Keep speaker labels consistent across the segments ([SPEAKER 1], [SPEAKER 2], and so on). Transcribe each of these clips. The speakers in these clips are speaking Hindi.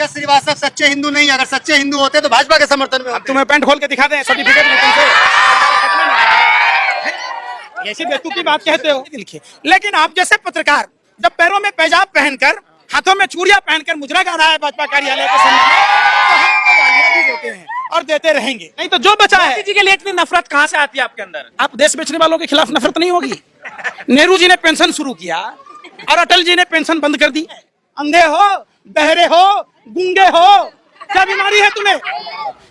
[SPEAKER 1] तेजस श्रीवास्तव सच्चे हिंदू नहीं, अगर सच्चे हिंदू होते तो भाजपा के समर्थन में होते।
[SPEAKER 2] तुम्हें पैंट खोल के दिखा दें सर्टिफिकेट में तुमसे ऐसी बेवकूफी बात कहते हो। लिखिए, लेकिन आप जैसे पत्रकार जब पैरों में पैजाब पहनकर हाथों में चूड़ियां पहनकर मुजरा गा रहा है भाजपा कार्यालय के सामने, तो हम तो गालियां भी देते हैं और देते रहेंगे। नहीं तो जो बचा है
[SPEAKER 3] जी के लिए इतनी नफरत कहाँ से आती है आपके अंदर?
[SPEAKER 2] आप देश बेचने वालों के खिलाफ नफरत नहीं होगी? नेहरू जी ने पेंशन शुरू किया और अटल जी ने पेंशन बंद कर दी। अंधे हो, बहरे हो, गूंगे हो, क्या बीमारी है तुम्हें?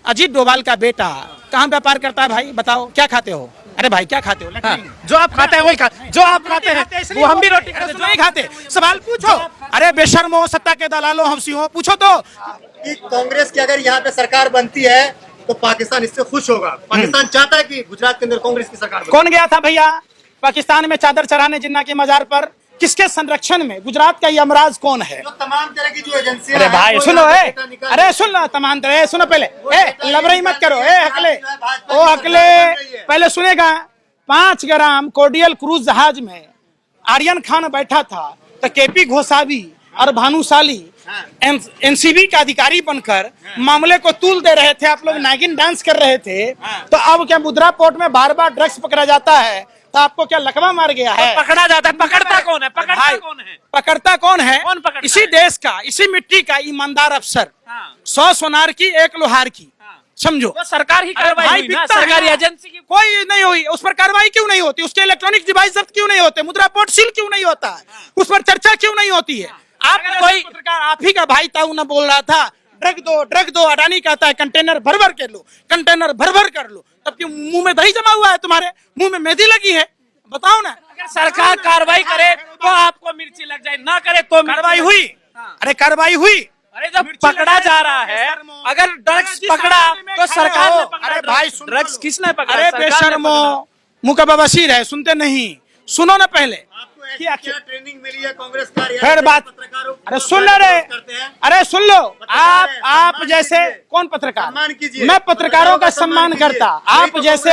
[SPEAKER 2] अजीत डोभाल का बेटा कहाँ व्यापार करता है भाई, बताओ क्या खाते हो? अरे भाई क्या खाते हो?
[SPEAKER 3] हाँ, जो आप खाते हैं वही खाते, जो आप खाते हैं वो हम भी रोटी खाते,
[SPEAKER 2] नहीं खाते। सवाल पूछो। अरे बेशर्मो, सत्ता के दलालों, हमसियों, पूछो तो
[SPEAKER 1] कि कांग्रेस की अगर यहाँ पे सरकार बनती है तो पाकिस्तान इससे खुश होगा। पाकिस्तान चाहता है कि गुजरात के अंदर कांग्रेस की सरकार बने।
[SPEAKER 2] कौन गया था भैया पाकिस्तान में चादर चढ़ाने जिन्ना के मजार पर? किसके संरक्षण में? गुजरात का यमराज कौन है?
[SPEAKER 1] जो तमाम तरह की जो एजेंसियां
[SPEAKER 2] अरे भाई
[SPEAKER 1] हैं, वो
[SPEAKER 2] सुनो,
[SPEAKER 1] यहाँ पे
[SPEAKER 2] है
[SPEAKER 1] डेटा निकाल
[SPEAKER 2] अरे सुन लो, तमाम तरह सुनो पहले, लबरई मत करो, हकले ओ हकले पहले सुनेगा। 5 ग्राम कोर्डियल क्रूज जहाज में आर्यन खान बैठा था तो केपी घोसावी और भानुशाली एनसीबी का अधिकारी बनकर मामले को तूल दे रहे थे। आप लोग नागिन डांस कर रहे थे। तो अब क्या मुद्रा पोर्ट में बार बार ड्रग्स पकड़ा जाता है तो आपको क्या लकवा मार गया है?
[SPEAKER 3] पकड़ा जाता है, पकड़ता कौन है? पकड़ता कौन है?
[SPEAKER 2] पकड़ता कौन है?
[SPEAKER 3] कौन पकड़ता
[SPEAKER 2] इसी
[SPEAKER 3] है?
[SPEAKER 2] देश का, इसी मिट्टी का ईमानदार अफसर। 100 सोनार की 1 लोहार की, समझो।
[SPEAKER 3] तो सरकार ही कार्रवाई हुई ना, सरकारी एजेंसी की
[SPEAKER 2] कोई नहीं हुई, उस पर कार्रवाई क्यों नहीं होती? उसके इलेक्ट्रॉनिक डिवाइस जब्त क्यों नहीं होते? मुद्रा पोर्ट सील क्यों नहीं होता है? उस पर चर्चा क्यों नहीं होती है? आप कोई पत्रकार, आप ही का भाई ताऊ न बोल रहा था ड्रग दो, अडानी कहता है कंटेनर भर भर के लो, कंटेनर भर भर कर लो, तब क्यों मुंह में दही जमा हुआ है? तुम्हारे मुंह में मेहंदी लगी है? बताओ ना।
[SPEAKER 3] अगर सरकार कार्रवाई करे तो आपको मिर्ची लग जाए, ना करे तो
[SPEAKER 2] कार्रवाई हुई? अरे कार्रवाई हुई।
[SPEAKER 3] अरे जब पकड़ा जा रहा है, अगर ड्रग्स पकड़ा तो सरकार ने पकड़ा।
[SPEAKER 2] अरे भाई
[SPEAKER 3] ड्रग्स किसने पकड़ा?
[SPEAKER 2] अरे बेशर्मो, मुंह का बवासीर है, सुनते नहीं। सुनो ना पहले
[SPEAKER 1] क्या ट्रेनिंग मिली है कांग्रेस कार्यालय
[SPEAKER 2] फिर बात।
[SPEAKER 1] पत्रकारों को?
[SPEAKER 2] अरे सुन ले रे, अरे सुन लो। आप जैसे कौन पत्रकार?
[SPEAKER 1] सम्मान कीजिए।
[SPEAKER 2] मैं पत्रकारों का सम्मान करता। आप जैसे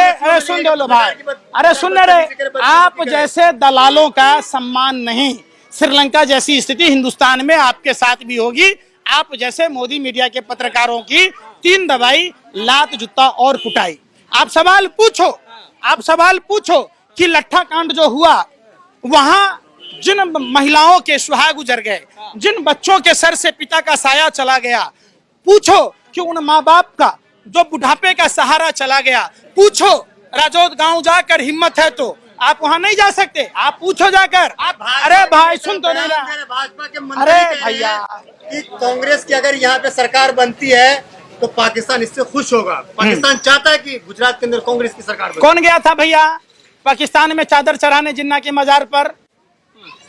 [SPEAKER 2] अरे सुन लो भाई, अरे सुन ले रे, आप जैसे दलालों का सम्मान नहीं। श्रीलंका जैसी स्थिति हिंदुस्तान में आपके साथ भी होगी। आप जैसे मोदी मीडिया के पत्रकारों की 3 दवाई, लात, जूता और कुटाई। आप सवाल पूछो कि लट्ठा कांड जो हुआ, वहां जिन महिलाओं के सुहाग गुजर गए, जिन बच्चों के सर से पिता का साया चला गया, पूछो कि उन माँ बाप का जो बुढ़ापे का सहारा चला गया, पूछो राजौद गांव जाकर हिम्मत है तो आप वहां नहीं जा सकते? आप पूछो जाकर। अरे भाई सुन तो नहीं रहा।
[SPEAKER 1] भाजपा के मंत्री
[SPEAKER 2] अरे
[SPEAKER 1] कह रहे
[SPEAKER 2] भैया,
[SPEAKER 1] हैं कि कांग्रेस की अगर यहाँ पे सरकार बनती है तो पाकिस्तान इससे खुश होगा। पाकिस्तान चाहता है कि गुजरात के अंदर कांग्रेस की सरकार बने।
[SPEAKER 2] कौन गया था भैया पाकिस्तान में चादर चढ़ाने जिन्ना के मजार पर?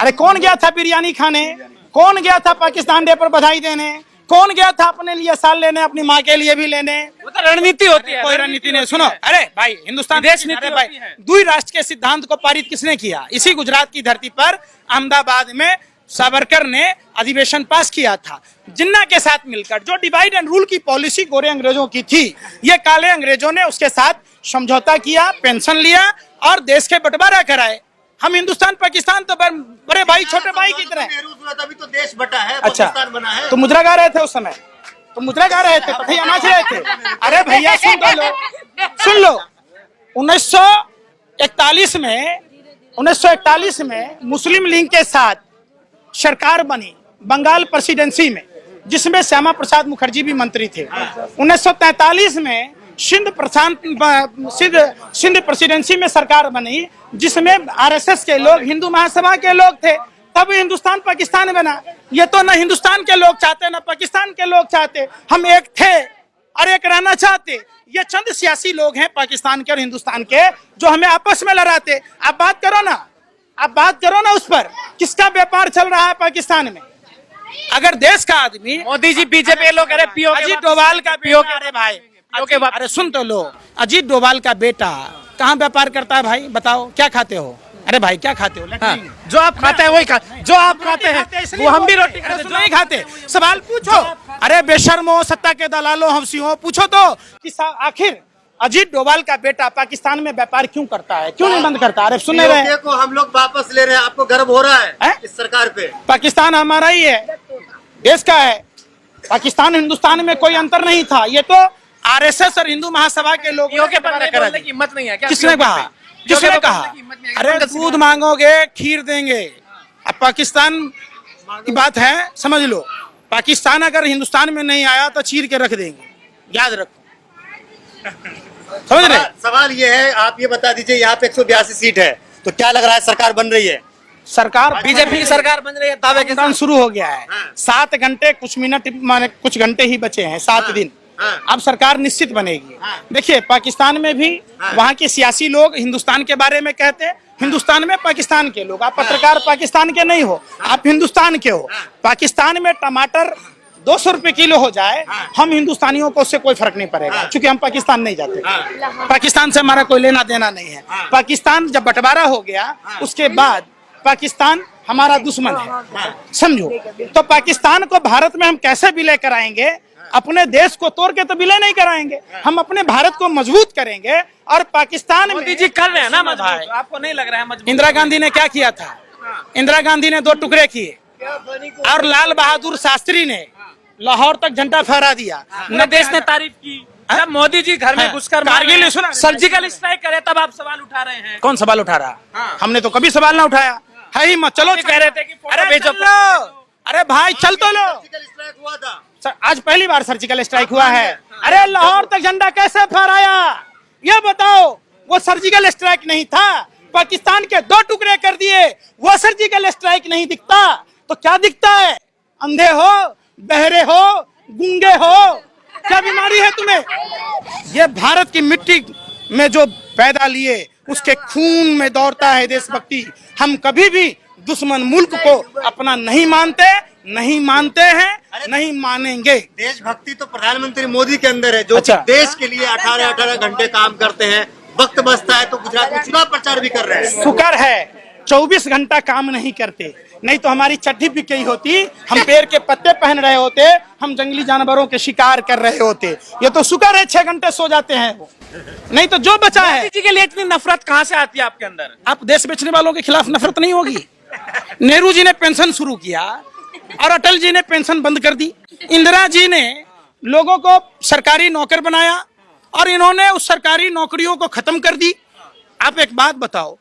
[SPEAKER 2] अरे कौन गया था बिरयानी खाने? कौन गया था पाकिस्तान डे पर बधाई देने? कौन गया था अपने लिए साल लेने, अपनी माँ के लिए भी लेने?
[SPEAKER 3] वो तो रणनीति होती है।
[SPEAKER 2] कोई रणनीति नहीं। सुनो, अरे भाई हिंदुस्तान
[SPEAKER 3] विदेश नीति
[SPEAKER 2] अरे भाई,
[SPEAKER 3] होती है।
[SPEAKER 2] द्वि राष्ट्र के सिद्धांत को पारित किसने किया? इसी गुजरात की धरती पर अहमदाबाद में सावरकर ने अधिवेशन पास किया था। जिन्ना के साथ मिलकर जो डिवाइड एंड रूल की पॉलिसी गोरे अंग्रेजों की थी, ये काले अंग्रेजों ने उसके साथ समझौता किया, पेंशन लिया और देश के बंटवारा कराए। हम हिंदुस्तान पाकिस्तान तो बड़े भाई छोटे भाई की तरह।
[SPEAKER 1] अभी तो देश बटा है,
[SPEAKER 2] अच्छा,
[SPEAKER 1] पाकिस्तान बना है।
[SPEAKER 2] तो मुद्रा गा रहे थे उस समय? तो मुद्रा गा रहे थे, भैया नाच रहे थे। अरे भैया सुन लो 1941 में मुस्लिम लीग के साथ सरकार बनी बंगाल प्रेसिडेंसी में, जिसमें श्यामा प्रसाद मुखर्जी भी मंत्री थे। 1943 में सिंध प्रेसिडेंसी में सरकार बनी, जिसमें आरएसएस के लोग, हिंदू महासभा के लोग थे। तब हिंदुस्तान पाकिस्तान बना। ये तो न हिंदुस्तान के लोग चाहते न पाकिस्तान के लोग चाहते। हम एक थे और एक रहना चाहते। ये चंद सियासी लोग हैं पाकिस्तान के और हिंदुस्तान के, जो हमें आपस में लड़ाते। आप बात करो ना उस पर, किसका व्यापार चल रहा है पाकिस्तान में? अगर देश का आदमी,
[SPEAKER 3] मोदी जी बीजेपी लोग अरे पीओ
[SPEAKER 2] अजीत डोभाल का बेटा, अरे भाई अरे सुन तो लो, अजीत डोभाल का बेटा कहाँ व्यापार करता है भाई, बताओ क्या खाते हो? अरे भाई क्या खाते हो?
[SPEAKER 3] जो आप खाते हैं वही खाते, जो आप खाते हैं वो हम भी रोटी खाते,
[SPEAKER 2] जो नहीं खाते। सवाल पूछो। अरे बेशर्मो, सत्ता के दलालों, हमसियों, पूछो तो कि आखिर अजीत डोभाल का बेटा पाकिस्तान में व्यापार क्यों करता है, क्यों नहीं बंद करता? अरे सुन रहे
[SPEAKER 1] को हम लोग वापस ले रहे हैं, आपको गर्व हो रहा है इस सरकार पे?
[SPEAKER 2] पाकिस्तान हमारा ही है, देश का है। पाकिस्तान हिंदुस्तान में कोई अंतर नहीं था। ये तो आरएसएस और हिंदू महासभा के लोग
[SPEAKER 3] पीओ के पन्ने बोलने की हिम्मत नहीं है क्या?
[SPEAKER 2] किसने कहा? किसने कहा? अरे दूध मांगोगे खीर देंगे। अब पाकिस्तान की बात है, समझ लो। पाकिस्तान अगर हिंदुस्तान में नहीं आया तो चीर के रख देंगे, याद रखो। समझ रहे?
[SPEAKER 1] सवाल ये है, आप ये बता दीजिए, यहाँ पे 182 सीट है, तो क्या लग रहा है सरकार बन रही है?
[SPEAKER 2] सरकार
[SPEAKER 3] बीजेपी की सरकार बन रही है, दावे के
[SPEAKER 2] मतदान शुरू हो गया है। 7 घंटे कुछ मिनट माने कुछ घंटे ही बचे हैं, 7 दिन। अब सरकार निश्चित बनेगी। देखिए पाकिस्तान में भी वहाँ के सियासी लोग हिंदुस्तान के बारे में कहते हैं, हिंदुस्तान में पाकिस्तान के लोग। आप पत्रकार पाकिस्तान के नहीं हो, आप हिंदुस्तान के हो। पाकिस्तान में टमाटर 200 रुपए किलो हो जाए, हम हिंदुस्तानियों को उससे कोई फर्क नहीं पड़ेगा, क्योंकि हम पाकिस्तान नहीं जाते। पाकिस्तान से हमारा कोई लेना देना नहीं है। पाकिस्तान जब बंटवारा हो गया उसके बाद पाकिस्तान हमारा दुश्मन है, समझो। तो पाकिस्तान को भारत में हम कैसे विलय कराएंगे? अपने देश को तोड़ के तो विलय नहीं कराएंगे, हम अपने भारत को मजबूत करेंगे। और पाकिस्तान में
[SPEAKER 3] मोदी जी कर रहे हैं ना मजबूत, आपको नहीं लग रहा है मजबूत?
[SPEAKER 2] इंदिरा गांधी ने क्या किया था? इंदिरा गांधी ने 2 टुकड़े किए और लाल बहादुर शास्त्री ने लाहौर तक झंडा फहरा दिया।
[SPEAKER 3] न देश ने तारीफ की। जब मोदी जी घर में घुसकर
[SPEAKER 2] कारगिल सुना,
[SPEAKER 3] सर्जिकल स्ट्राइक करे तब आप सवाल उठा रहे हैं।
[SPEAKER 2] कौन सवाल उठा रहा? हमने तो कभी सवाल ना उठाया है ही मत। चलो
[SPEAKER 3] कह रहे थे कि फोटो
[SPEAKER 2] अरे
[SPEAKER 3] भेजो।
[SPEAKER 2] चल लो, अरे भाई चल तो लो।
[SPEAKER 1] हुआ था
[SPEAKER 2] आज पहली बार सर्जिकल स्ट्राइक हुआ है। अरे लाहौर तक झंडा कैसे फहराया ये बताओ? वो सर्जिकल स्ट्राइक नहीं था, पाकिस्तान के 2 टुकड़े कर दिए, वो सर्जिकल स्ट्राइक नहीं दिखता तो क्या दिखता है? अंधे हो, बहरे हो, गूंगे हो, क्या बीमारी है तुम्हें? ये भारत की मिट्टी में जो पैदा लिए उसके खून में दौड़ता है देशभक्ति। हम कभी भी दुश्मन मुल्क को अपना नहीं मानते, नहीं मानते हैं, नहीं मानेंगे।
[SPEAKER 1] देशभक्ति तो प्रधानमंत्री मोदी के अंदर है, जो
[SPEAKER 2] अच्छा।
[SPEAKER 1] देश के लिए 18-18 घंटे काम करते हैं। वक्त बचता है तो गुजरात में चुनाव प्रचार भी कर रहे हैं।
[SPEAKER 2] शुक्र है 24 घंटा काम नहीं करते, नहीं तो हमारी चड्ढी बिक गई होती, हम पेड़ के पत्ते पहन रहे होते, हम जंगली जानवरों के शिकार कर रहे होते। ये तो शुक्र है 6 घंटे सो जाते हैं वो, नहीं तो जो बचा है।
[SPEAKER 3] मोदी जी के लिए इतनी नफरत कहाँ से आती है आपके अंदर?
[SPEAKER 2] आप देश बेचने वालों के खिलाफ नफरत नहीं होगी? नेहरू जी ने पेंशन शुरू किया और अटल जी ने पेंशन बंद कर दी। इंदिरा जी ने लोगों को सरकारी नौकर बनाया और इन्होंने उस सरकारी नौकरियों को खत्म कर दी। आप एक बात बताओ,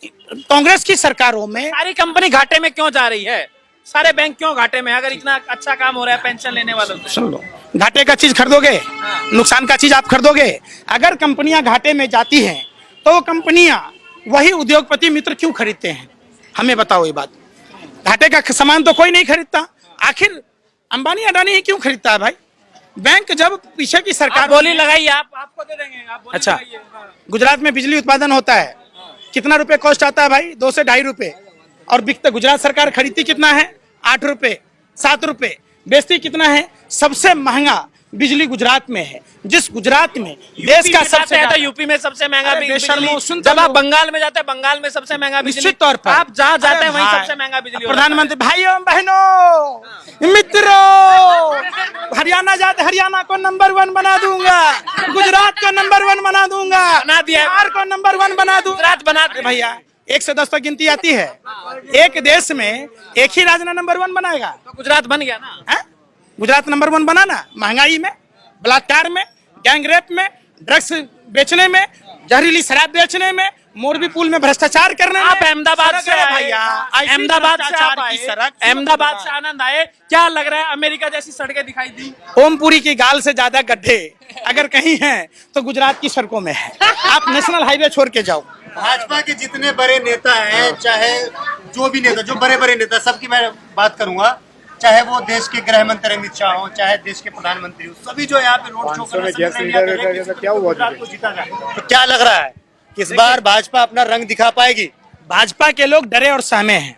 [SPEAKER 2] कांग्रेस की सरकारों में
[SPEAKER 3] सारी कंपनी घाटे में क्यों जा रही है? सारे बैंक क्यों घाटे में? अगर इतना अच्छा काम हो रहा है पेंशन लेने वालों से।
[SPEAKER 2] सुन लो, घाटे का चीज खरीदोगे, नुकसान का चीज आप खरीदोगे। अगर कंपनियां घाटे में जाती हैं तो वो कंपनियां वही उद्योगपति मित्र क्यों खरीदते हैं? हमें बताओ ये बात। घाटे का सामान तो कोई नहीं खरीदता, आखिर अंबानी अडानी ही क्यों खरीदता है भाई? बैंक जब पीछे की सरकार
[SPEAKER 3] बोली लगाइए, आपको दे देंगे, आप बोली
[SPEAKER 2] अच्छा,
[SPEAKER 3] लगाइए।
[SPEAKER 2] गुजरात में बिजली उत्पादन होता है, कितना रुपए कॉस्ट आता है भाई? 2 से 2.5 रुपए। और बिकता गुजरात सरकार खरीदती कितना है? 8 रुपए, 7 रुपए। बेचती कितना है? सबसे महंगा बिजली गुजरात में है। जिस गुजरात में देश का सबसे
[SPEAKER 3] है तो यूपी में सबसे महंगा
[SPEAKER 2] बेशर्मो,
[SPEAKER 3] बिजली। जब आप बंगाल में जाते हैं, बंगाल में सबसे महंगा बिजली।
[SPEAKER 2] निश्चित तौर पर
[SPEAKER 3] आप जहाँ जाते हैं
[SPEAKER 2] अरे
[SPEAKER 3] वहीं
[SPEAKER 2] भाई,
[SPEAKER 3] सबसे महंगा बिजली।
[SPEAKER 2] प्रधानमंत्री भाइयों बहनों मित्रों, हरियाणा जाते हरियाणा को नंबर 1 बना दूंगा, गुजरात को नंबर 1 बना दूंगा,
[SPEAKER 3] बना दिया,
[SPEAKER 2] बिहार को नंबर 1 बना दूंगा।
[SPEAKER 3] गुजरात बना दिया
[SPEAKER 2] भैया 1 से 10 तक गिनती आती है। एक देश में एक ही राज्य नंबर 1 बनाएगा
[SPEAKER 3] तो गुजरात बन गया ना।
[SPEAKER 2] है? गुजरात नंबर 1 बना ना, महंगाई में, बलात्कार में, गैंगरेप में, ड्रग्स बेचने में, जहरीली शराब बेचने में, मोरबी पुल में भ्रष्टाचार करने में।
[SPEAKER 3] आप अहमदाबाद से आए
[SPEAKER 2] भैया,
[SPEAKER 3] अहमदाबाद से आप आए,
[SPEAKER 2] सड़क
[SPEAKER 3] अहमदाबाद से आनंद आए, क्या लग रहा है? अमेरिका जैसी सड़कें दिखाई दी।
[SPEAKER 2] ओमपुरी की गाल से ज्यादा गड्ढे अगर कहीं हैं तो गुजरात की सड़कों में है। आप नेशनल हाईवे छोड़ के जाओ।
[SPEAKER 1] भाजपा के जितने बड़े नेता हैं, चाहे जो भी नेता, जो बड़े नेता, सबकी मैं बात करूंगा, चाहे वो देश के गृह मंत्री अमित शाह हो, चाहे देश के प्रधानमंत्री हो, सभी जो यहाँ पे रोड शो कर रहे हैं। तो क्या लग रहा है कि इस बार भाजपा अपना रंग दिखा पाएगी?
[SPEAKER 2] भाजपा के लोग डरे और सहमे हैं,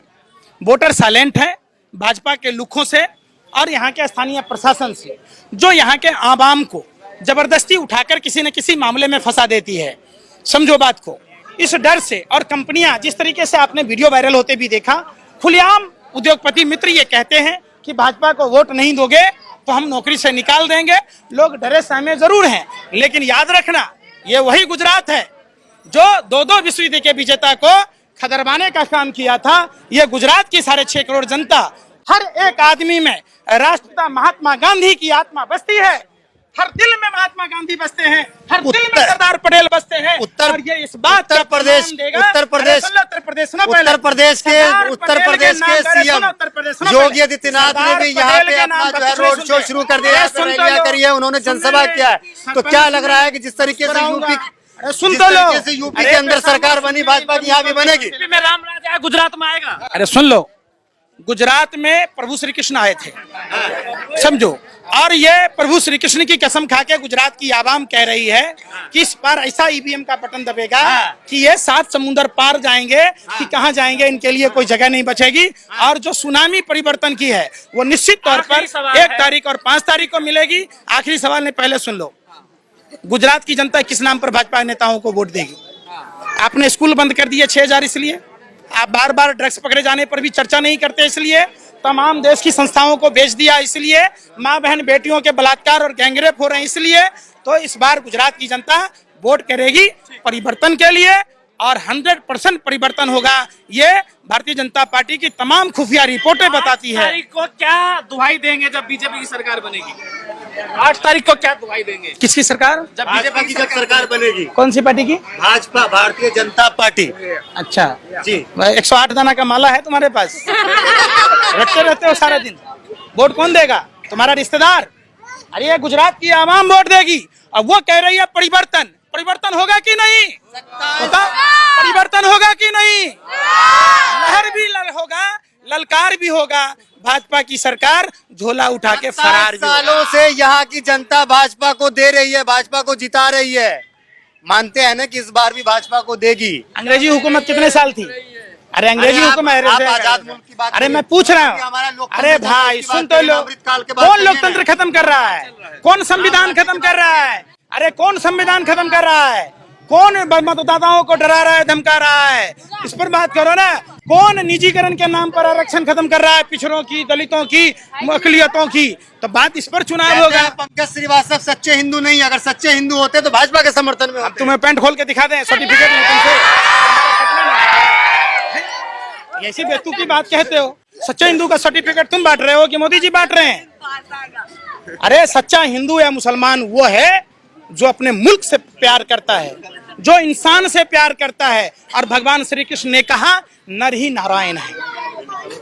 [SPEAKER 2] वोटर साइलेंट है भाजपा के लुकों से और यहाँ के स्थानीय प्रशासन से, जो यहाँ के आवाम को जबरदस्ती उठाकर किसी न किसी मामले में फंसा देती है। समझो बात को, इस डर से। और कंपनियां, जिस तरीके से आपने वीडियो वायरल होते भी देखा, खुलेआम उद्योगपति मित्र ये कहते हैं कि भाजपा को वोट नहीं दोगे तो हम नौकरी से निकाल देंगे। लोग डरे सहमे जरूर हैं, लेकिन याद रखना ये वही गुजरात है जो 2-2 विश्वविद्यालय के विजेता को खदरवाने का काम किया था। ये गुजरात की 6.5 करोड़ जनता, हर एक आदमी में राष्ट्रपिता महात्मा गांधी की आत्मा बसती है, हर दिल में महात्मा गांधी बसते हैं, हर दिल में सरदार पटेल बसते हैं। और ये इस बात
[SPEAKER 1] उत्तर प्रदेश के सीएम योगी आदित्यनाथ ने भी यहाँ पे अपना जो है रोड शो शुरू कर दिया, रैलियां करी है, उन्होंने जनसभा किया है। तो क्या लग रहा है कि जिस तरीके से यूपी के अंदर सरकार बनी, भाजपा की यहाँ भी बनेगी?
[SPEAKER 3] में रामराज आया, गुजरात में आएगा।
[SPEAKER 2] अरे सुन लो, गुजरात में प्रभु श्री कृष्ण आए थे, समझो, और ये प्रभु श्री कृष्ण की कसम खा के गुजरात की आवाम कह रही है कि इस बार ऐसा ईवीएम का बटन दबेगा कि ये 7 समुंदर पार जाएंगे कि कहां जाएंगे, इनके लिए कोई जगह नहीं बचेगी। और जो सुनामी परिवर्तन की है वो निश्चित तौर पर 1 तारीख और 5 तारीख को मिलेगी। आखिरी सवाल ने पहले सुन लो, गुजरात की जनता किस नाम पर भाजपा नेताओं को वोट देगी? आपने स्कूल बंद कर दिए 6000 इसलिए, आप बार बार ड्रग्स पकड़े जाने पर भी चर्चा नहीं करते इसलिए, तमाम देश की संस्थाओं को बेच दिया इसलिए, माँ बहन बेटियों के बलात्कार और गैंगरेप हो रहे हैं इसलिए। तो इस बार गुजरात की जनता वोट करेगी परिवर्तन के लिए और 100% परिवर्तन होगा, ये भारतीय जनता पार्टी की तमाम खुफिया रिपोर्टें बताती है।
[SPEAKER 3] 8 तारीख को क्या दुहाई देंगे जब बीजेपी की सरकार बनेगी? 8 तारीख को क्या दुहाई देंगे?
[SPEAKER 2] किसकी सरकार?
[SPEAKER 3] जब
[SPEAKER 1] भाजपा की जब सरकार बनेगी।
[SPEAKER 2] कौन सी पार्टी की?
[SPEAKER 1] भाजपा, भारतीय जनता पार्टी।
[SPEAKER 2] अच्छा
[SPEAKER 1] जी,
[SPEAKER 2] 108 दाना का माला है तुम्हारे पास, रटते रहते हो सारा दिन। वोट कौन देगा? तुम्हारा रिश्तेदार। अरे ये गुजरात की आवाम वोट देगी और वो कह रही है परिवर्तन। परिवर्तन होगा कि नहीं? बताओ, परिवर्तन होगा कि नहीं? लहर भी होगा, ललकार भी होगा, भाजपा की सरकार झोला उठा के फरार भी होगा।
[SPEAKER 1] सालों से यहाँ की जनता भाजपा को दे रही है, भाजपा को जिता रही है, मानते हैं ना कि इस बार भी भाजपा को देगी।
[SPEAKER 2] अंग्रेजी हुकूमत कितने साल थी? अरे अंग्रेजी हुकूमत,
[SPEAKER 1] आजाद मुल्क की बात,
[SPEAKER 2] अरे मैं पूछ रहा हूँ, अरे भाई सुन तो लो, कौन लोकतंत्र खत्म कर रहा है? कौन संविधान खत्म कर रहा है? अरे कौन संविधान खत्म कर रहा है? कौन मतदाताओं को डरा रहा है, धमका रहा है? इस पर बात करो ना। कौन निजीकरण के नाम पर आरक्षण खत्म कर रहा है, पिछड़ों की, दलितों की, अकलियतों की? तो बात इस पर चुनाव होगा।
[SPEAKER 1] पंकज श्रीवास्तव सच्चे हिंदू नहीं, अगर सच्चे हिंदू होते तो भाजपा के समर्थन में होते।
[SPEAKER 2] तुम्हें पैंट खोल के दिखा दें, सर्टिफिकेट ऐसी बेतु की बात कहते हो? सच्चे हिंदू का सर्टिफिकेट तुम बांट रहे हो कि मोदी जी बांट रहे हैं? अरे सच्चा हिंदू या मुसलमान वो है जो अपने मुल्क से प्यार करता है, जो इंसान से प्यार करता है। और भगवान श्री कृष्ण ने कहा नर ही नारायण है।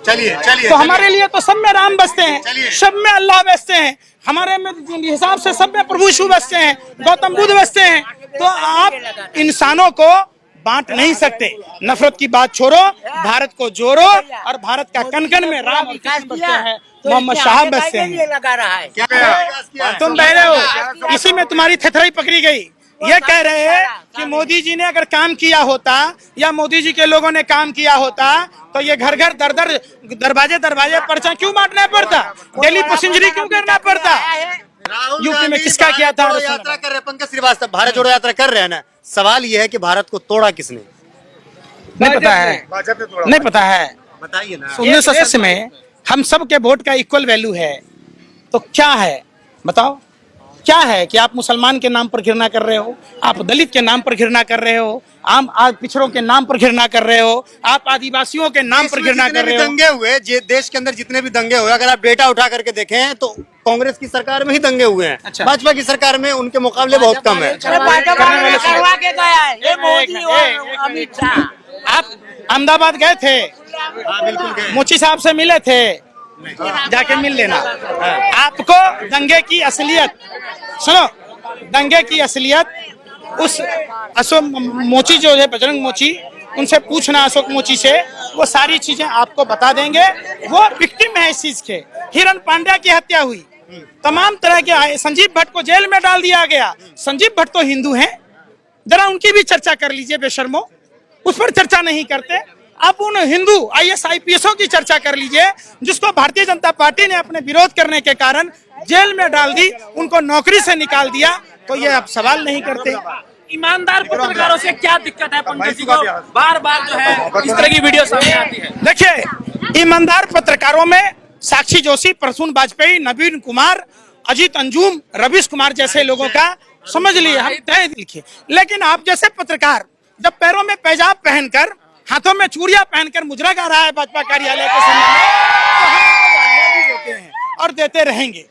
[SPEAKER 1] चलिए चलिए,
[SPEAKER 2] तो हमारे लिए तो सब में राम बसते हैं, सब में अल्लाह बसते हैं, हमारे में हिसाब से सब में प्रभु यीशु बसते हैं, गौतम बुद्ध बसते हैं। तो आप इंसानों को बांट नहीं सकते। नफरत की बात छोड़ो, भारत को जोड़ो। और भारत का कन-कन में राम और कृष्ण बसते हैं, मोहम्मद शाह बसते हैं।
[SPEAKER 4] लगा रहा है
[SPEAKER 2] तुम बह रहे हो, इसी में तुम्हारी थथराई पकड़ी गई। ये कह रहे हैं कि मोदी जी ने अगर काम किया होता या मोदी जी के लोगों ने काम किया होता तो ये घर घर दर दर दरवाजे दरवाजे पर्चा क्यों बांटना पड़ता, दिल्ली पैसेंजरी क्यों करना पड़ता? यूपी में किसका किया था?
[SPEAKER 1] यात्रा कर रहे पंकज श्रीवास्तव, भारत जोड़ो यात्रा कर रहे हैं ना। सवाल ये है कि भारत को तोड़ा किसने?
[SPEAKER 2] नहीं पता है, नहीं पता है।
[SPEAKER 1] बताइए ना।
[SPEAKER 2] 1980 में हम सब के वोट का इक्वल वैल्यू है, तो क्या है बताओ? क्या है कि आप मुसलमान के नाम पर घृणा कर रहे हो, आप दलित के नाम पर घृणा कर रहे हो, आप पिछड़ों के नाम पर घृणा कर रहे हो, आप आदिवासियों के नाम पर घृणा कर रहे हो।
[SPEAKER 1] दंगे हुए देश के अंदर, जितने भी दंगे हुए, अगर आप डेटा उठा करके देखें तो कांग्रेस की सरकार में ही दंगे हुए हैं।
[SPEAKER 2] अच्छा।
[SPEAKER 1] भाजपा की सरकार में उनके मुकाबले बहुत कम है।
[SPEAKER 4] करवा के गया है ये मोदी और अमित शाह।
[SPEAKER 2] आप अहमदाबाद गए थे,
[SPEAKER 1] बिल्कुल गए।
[SPEAKER 2] मोची साहब से मिले थे, जाके मिल लेना। आपको दंगे की असलियत सुनो, दंगे की असलियत उस अशोक मोची जो है, बजरंग मोची, उनसे पूछना अशोक मोची से, वो सारी चीजें आपको बता देंगे। वो विक्टिम है इस चीज के। हिरण पांड्या की हत्या हुई, तमाम तरह के, संजीव भट्ट को जेल में डाल दिया गया। संजीव भट्ट तो हिंदू हैं, जरा उनकी भी चर्चा कर लीजिए बेशर्मो, उस पर चर्चा नहीं करते। आप उन हिंदू IAS IPSओं की चर्चा कर लीजिए जिसको भारतीय जनता पार्टी ने अपने विरोध करने के कारण जेल में डाल दी, उनको नौकरी से निकाल दिया। तो ये आप सवाल नहीं करते।
[SPEAKER 3] ईमानदार पत्रकारों से क्या दिक्कत है पंकज जी को? बार बार जो है इस तरह की वीडियो सामने आती है।
[SPEAKER 2] देखिए, ईमानदार पत्रकारों में साक्षी जोशी, प्रसून वाजपेयी, नवीन कुमार, अजीत अंजुम, रवीश कुमार जैसे लोगों का समझ लिए हम तय लिखिए। लेकिन आप जैसे पत्रकार जब पैरों में पैजाब पहनकर, हाथों में चूड़ियां पहनकर मुजरा गा रहा है भाजपा कार्यालय के सामने, तो हम उनको गालियां भी देते हैं और देते रहेंगे।